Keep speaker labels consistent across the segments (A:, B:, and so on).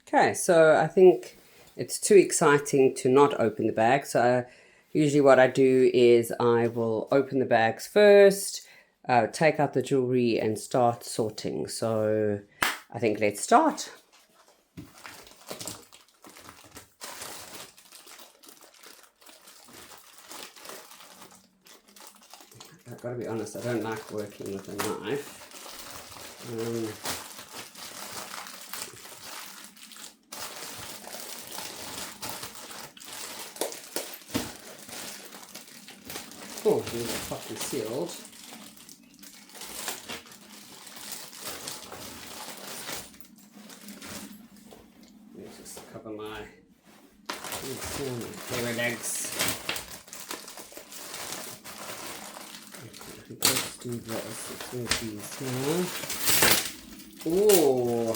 A: Okay, so I think it's too exciting to not open the bag. So usually what I do is I will open the bags first, take out the jewelry and start sorting. So I think let's start. I've got to be honest, I don't like working with a knife. Oh, these are properly sealed. Let me just cover my camera legs. Let's do this. Let's move these here. Oh.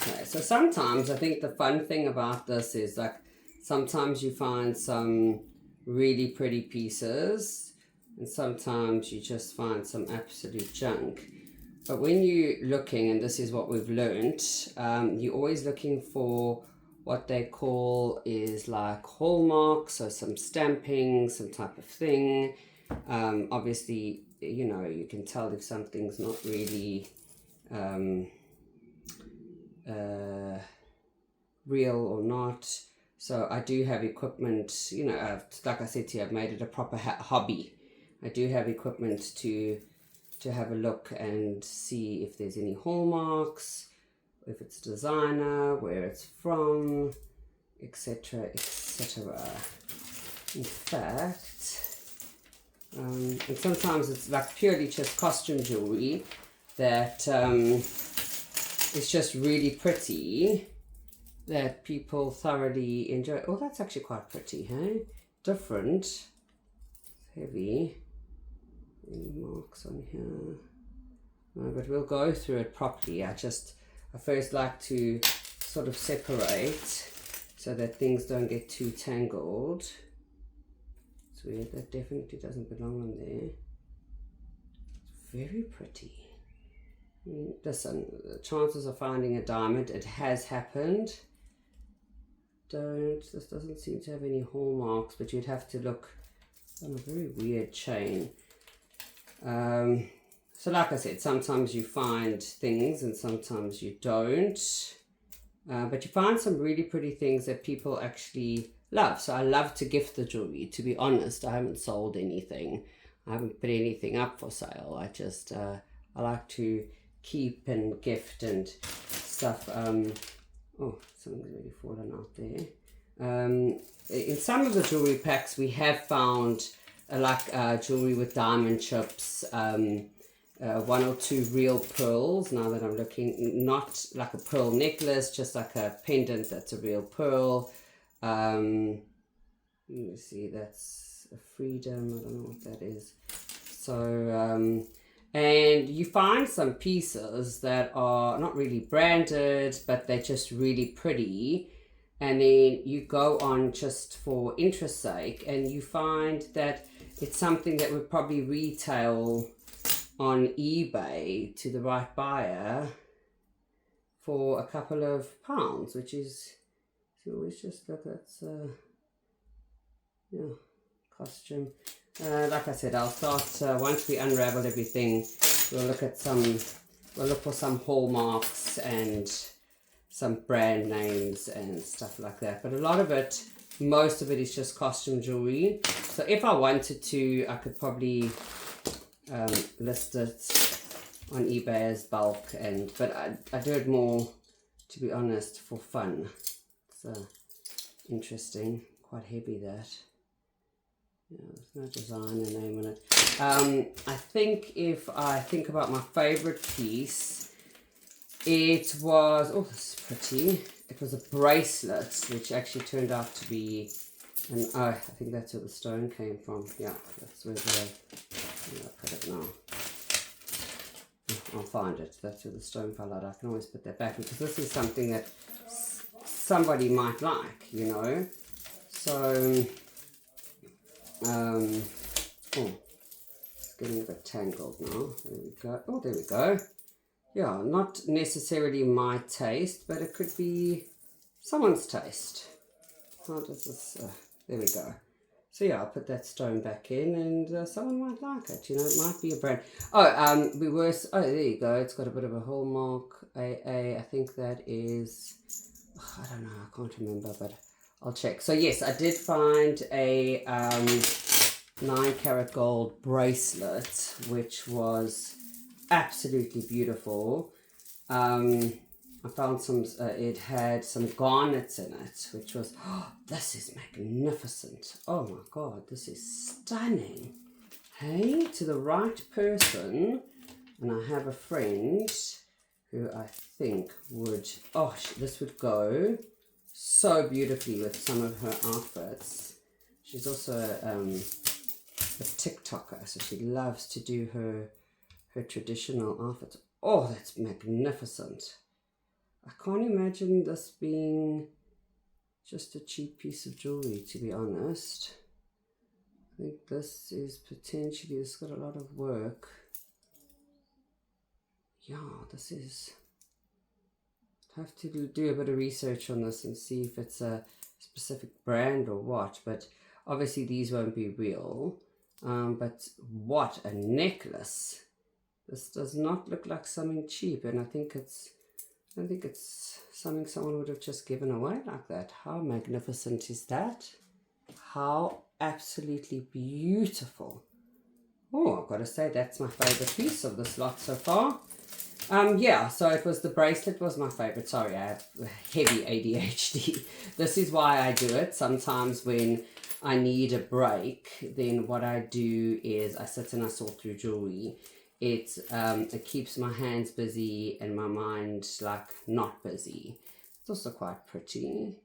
A: Okay, so sometimes I think the fun thing about this is like sometimes you find some really pretty pieces and sometimes you just find some absolute junk. But when you're looking, and this is what we've learned, you're always looking for what they call is like hallmarks, so some stamping, some type of thing. Obviously, you know, you can tell if something's not really real or not. So I do have equipment, you know, like I said to you, I've made it a proper hobby. I do have equipment to have a look and see if there's any hallmarks, if it's designer, where it's from, etc, etc. In fact, and sometimes it's like purely just costume jewelry that is just really pretty, that people thoroughly enjoy. Oh, that's actually quite pretty, hey? Different. Heavy. Any marks on here? No, but we'll go through it properly. I first like to sort of separate so that things don't get too tangled. It's weird, that definitely doesn't belong on there. It's very pretty. I mean, listen, the chances of finding a diamond, it has happened. This doesn't seem to have any hallmarks, but you'd have to look on a very weird chain. So like I said, sometimes you find things and sometimes you don't. But you find some really pretty things that people actually love. So I love to gift the jewelry. To be honest, I haven't sold anything. I haven't put anything up for sale. I just, I like to keep and gift and stuff. Oh, something's already fallen out there. In some of the jewelry packs, we have found jewelry with diamond chips, one or two real pearls. Now that I'm looking, not like a pearl necklace, just like a pendant that's a real pearl. Let me see, that's a freedom. I don't know what that is. So, and you find some pieces that are not really branded, but they're just really pretty. And then you go on just for interest's sake, and you find that it's something that would probably retail on eBay to the right buyer for a couple of pounds, which is, so always just look, that's yeah, costume. Like I said, I'll start once we unravel everything. We'll look for some hallmarks and some brand names and stuff like that. But a lot of it, most of it is just costume jewelry. So if I wanted to, I could probably list it on eBay as bulk, but I do it more, to be honest, for fun. It's interesting, quite heavy that. Yeah, there's no design or name on it. I think if I think about my favorite piece, it was, oh, this is pretty. It was a bracelet, which actually turned out to be an, oh, I think that's where the stone came from. Yeah, that's where I'll put it now. I'll find it. That's where the stone fell out. I can always put that back because this is something that somebody might like, you know. So, oh, it's getting a bit tangled now. There we go. Oh, there we go. yeah, not necessarily my taste, but it could be someone's taste. How does this, there we go. So yeah, I'll put that stone back in, and someone might like it. You know, it might be a brand. Oh, oh, there you go. It's got a bit of a hallmark. I think that is, oh, I don't know, I can't remember, but I'll check. So yes, I did find a 9-carat gold bracelet, which was absolutely beautiful. I found some, it had some garnets in it, which was, oh, this is magnificent. Oh my God, this is stunning. Hey, to the right person. And I have a friend who I think would, oh, this would go so beautifully with some of her outfits. She's also a TikToker, so she loves to do her traditional outfits. Oh, that's magnificent. I can't imagine this being just a cheap piece of jewelry, to be honest. I think this is potentially, it's got a lot of work. Yeah, this is, I have to do a bit of research on this and see if it's a specific brand or what, but obviously these won't be real. But what a necklace. This does not look like something cheap, and I think it's something someone would have just given away like that. How magnificent is that? How absolutely beautiful. Oh, I've got to say that's my favorite piece of this lot so far. Yeah, so it was the bracelet was my favorite. Sorry, I have heavy ADHD. This is why I do it. Sometimes when I need a break, then what I do is I sit and I sort through jewelry. It keeps my hands busy and my mind like not busy. It's also quite pretty.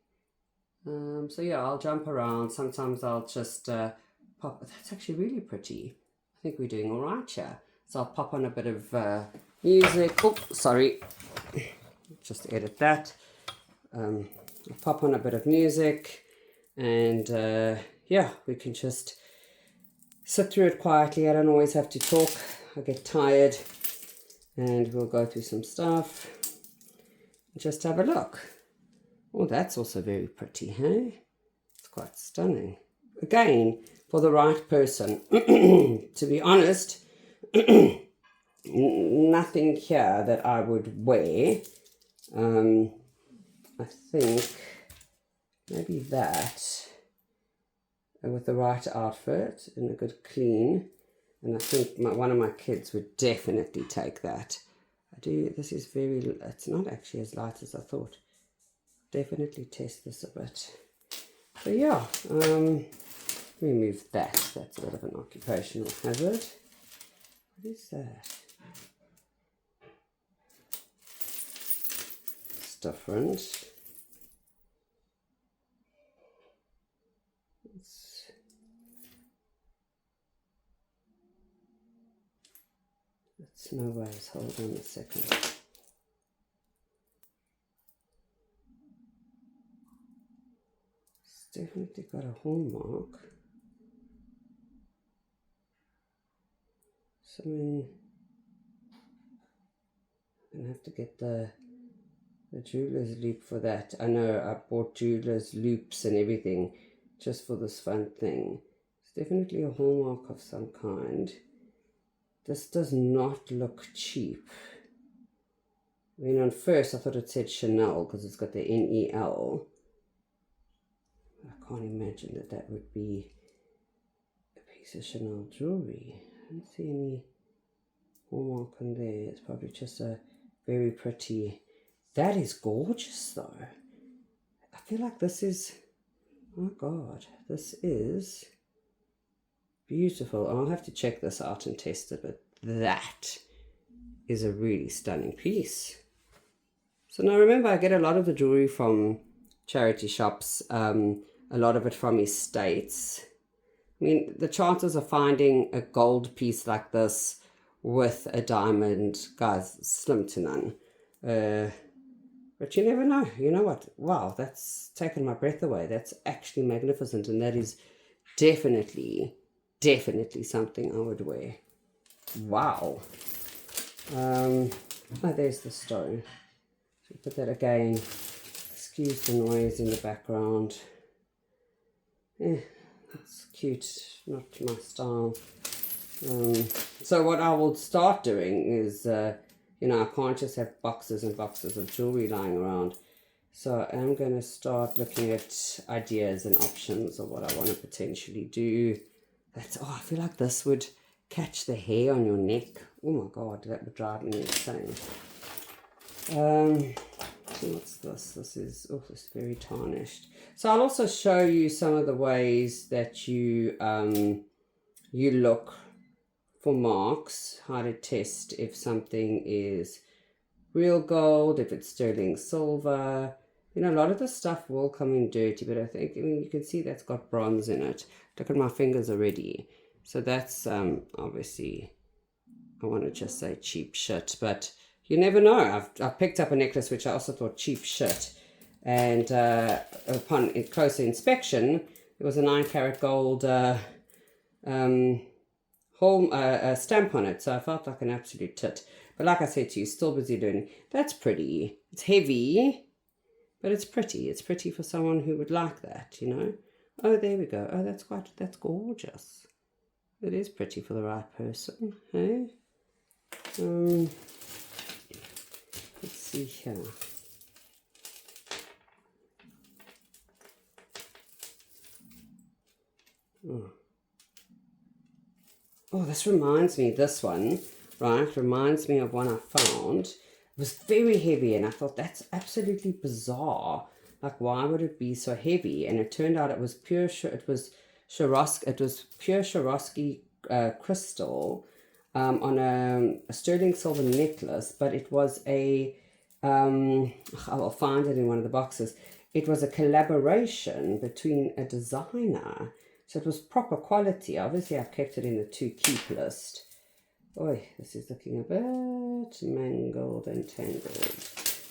A: So yeah, I'll jump around. Sometimes I'll just pop. That's actually really pretty. I think we're doing all right here. So I'll pop on a bit of music. Oh, sorry. Just edit that. I'll pop on a bit of music, and yeah, we can just sit through it quietly. I don't always have to talk. I get tired, and we'll go through some stuff. Just have a look. Oh, that's also very pretty, hey? It's quite stunning. Again, for the right person. To be honest, nothing here that I would wear. I think maybe that with the right outfit and a good clean. And I think one of my kids would definitely take that. This is it's not actually as light as I thought. Definitely test this a bit. So yeah, remove that. That's a bit of an occupational hazard. What is that? It's different. It's no ways. Hold on a second. It's definitely got a hallmark. So I'm gonna have to get the jeweler's loop for that. I know I bought jeweler's loops and everything just for this fun thing. It's definitely a hallmark of some kind. This does not look cheap. I mean, on first I thought it said Chanel because it's got the N-E-L. I can't imagine that would be a piece of Chanel jewelry. I don't see any hallmark on there. It's probably just a very pretty. That is gorgeous though. I feel like this is, oh my God, this is beautiful. I'll have to check this out and test it, but that is a really stunning piece. So now remember, I get a lot of the jewelry from charity shops, a lot of it from estates. I mean, the chances of finding a gold piece like this with a diamond, guys, slim to none. But you never know. You know what? Wow, that's taken my breath away. That's actually magnificent, and that is definitely something I would wear. Wow. Oh, there's the stone. So put that again. Excuse the noise in the background. Yeah, it's cute, not my style. So what I will start doing is, you know, I can't just have boxes and boxes of jewelry lying around. So I'm going to start looking at ideas and options of what I want to potentially do. Oh, I feel like this would catch the hair on your neck. Oh my God, that would drive me insane. What's this? This is very tarnished. So I'll also show you some of the ways that you look for marks, how to test if something is real gold, if it's sterling silver. You know, a lot of the stuff will come in dirty, but I mean, you can see that's got bronze in it. Look at my fingers already. So that's obviously, I want to just say cheap shit, but you never know. I've picked up a necklace which I also thought cheap shit, and upon closer inspection, it was a 9-carat gold stamp on it, so I felt like an absolute tit. But like I said to you, still busy learning. That's pretty. It's heavy, but it's pretty. It's pretty for someone who would like that, you know. Oh, there we go. Oh, that's gorgeous. It is pretty for the right person, hey? Let's see here. Oh, this reminds me, this one, right, reminds me of one I found. It was very heavy, and I thought, that's absolutely bizarre. Like, why would it be so heavy? And it turned out it was pure Swarovski crystal on a sterling silver necklace, but it was I'll find it in one of the boxes. It was a collaboration between a designer. So it was proper quality. Obviously, I've kept it in the to keep list. Oh, this is looking a bit mangled and tangled.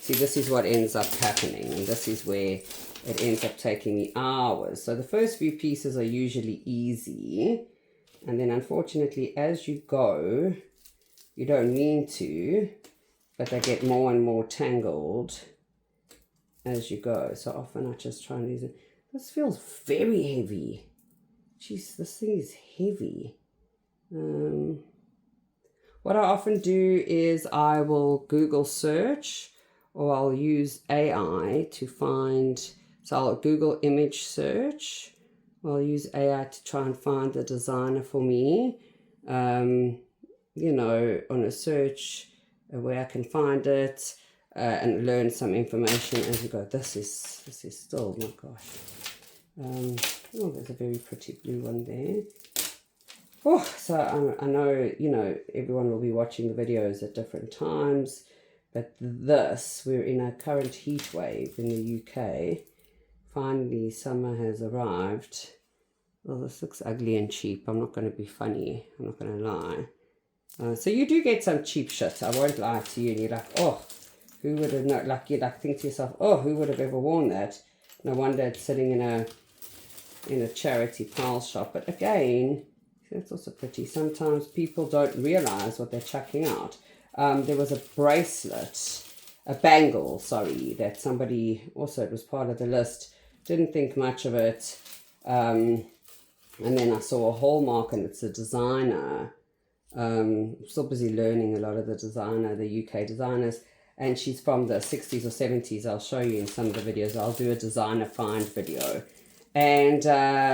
A: See, this is what ends up happening, and this is where it ends up taking me hours. So the first few pieces are usually easy, and then unfortunately, as you go, you don't mean to, but they get more and more tangled as you go. So often I just try and use it. This feels very heavy. Jeez, this thing is heavy. What I often do is I will Google search, or I'll use AI to find, so I'll Google image search, or I'll use AI to try and find the designer for me, you know, on a search where I can find it, and learn some information as you go. This is still, oh my gosh. Oh, there's a very pretty blue one there. Oh, so I know, you know, everyone will be watching the videos at different times, but we're in a current heat wave in the UK. Finally, summer has arrived. Well, this looks ugly and cheap. I'm not going to be funny. I'm not going to lie. So you do get some cheap shit. I won't lie to you. And you're like, oh, who would have known? Like, you like think to yourself, oh, who would have ever worn that? No wonder it's sitting in a charity pile shop. But again, that's also pretty. Sometimes people don't realize what they're chucking out. There was a bracelet, a bangle, sorry, that somebody, also it was part of the list, didn't think much of it. And then I saw a hallmark, and it's a designer. I'm still busy learning a lot of the UK designers. And she's from the 60s or 70s. I'll show you in some of the videos. I'll do a designer find video. And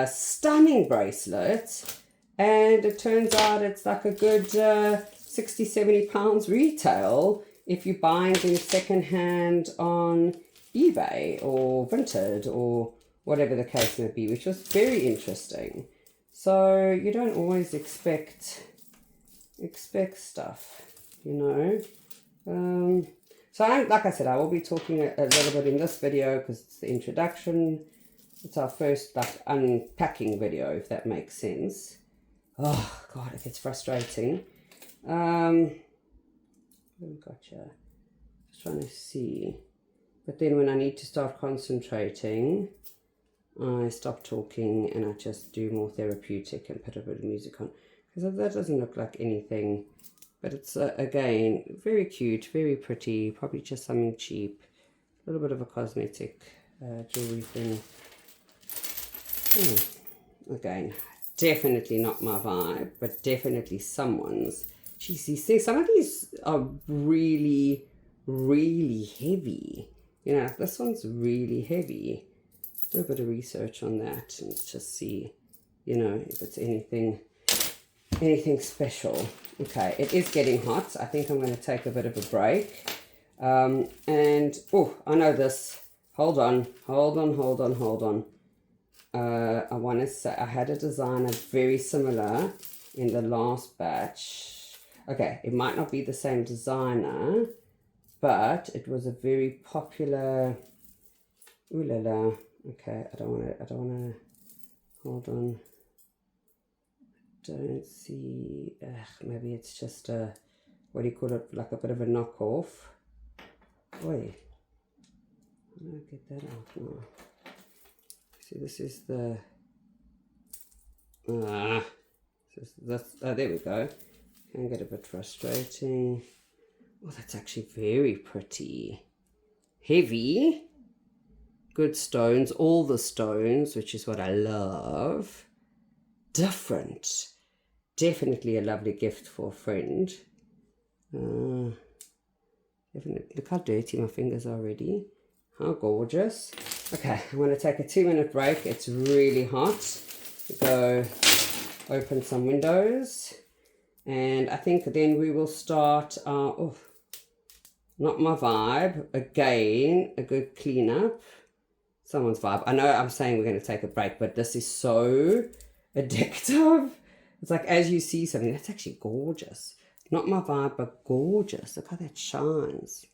A: stunning bracelet. And it turns out it's like a good 60, 70 pounds retail if you're buying them secondhand on eBay or Vinted or whatever the case may be, which was very interesting. So you don't always expect stuff, you know. So like I said, I will be talking a little bit in this video because it's the introduction. It's our first like unpacking video, if that makes sense. Oh God, it gets frustrating. Gotcha. Just trying to see. But then when I need to start concentrating, I stop talking and I just do more therapeutic and put a bit of music on. Because that doesn't look like anything But it's, again, very cute, very pretty. Probably just something cheap. A little bit of a cosmetic jewelry thing. Again, definitely not my vibe, but definitely someone's. Geez, these things, some of these are really, really heavy. You know, this one's really heavy. Do a bit of research on that and just see, you know, if it's anything special. Okay, it is getting hot. I think I'm going to take a bit of a break. And, oh, I know this. Hold on. I want to say I had a designer very similar in the last batch. Okay, it might not be the same designer, but it was a very popular. Ooh la la. Okay, I don't want to. Hold on. Don't see. Maybe it's just a. What do you call it? Like a bit of a knockoff. Wait. How do I get that out now? See, this is the. Oh, there we go. Can get a bit frustrating. Oh, that's actually very pretty. Heavy. Good stones, all the stones, which is what I love. Different. Definitely a lovely gift for a friend. Definitely. Look how dirty my fingers are already. How gorgeous. Okay, I'm going to take a 2-minute break. It's really hot. Go open some windows. And I think then we will start our, not my vibe. Again, a good cleanup. Someone's vibe. I know I'm saying we're going to take a break, but this is so addictive. It's like as you see something, that's actually gorgeous. Not my vibe, but gorgeous. Look how that shines.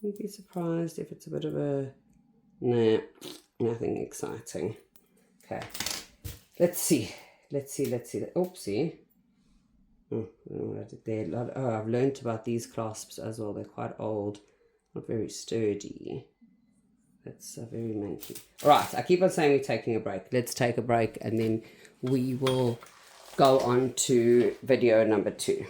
A: You'd be surprised if it's a bit of a... Nah, nothing exciting. Okay. Let's see. Oopsie. Oh, I don't know what I did there. Oh, I've learned about these clasps as well. They're quite old. Not very sturdy. That's very manky. All right, I keep on saying we're taking a break. Let's take a break and then we will go on to video number 2.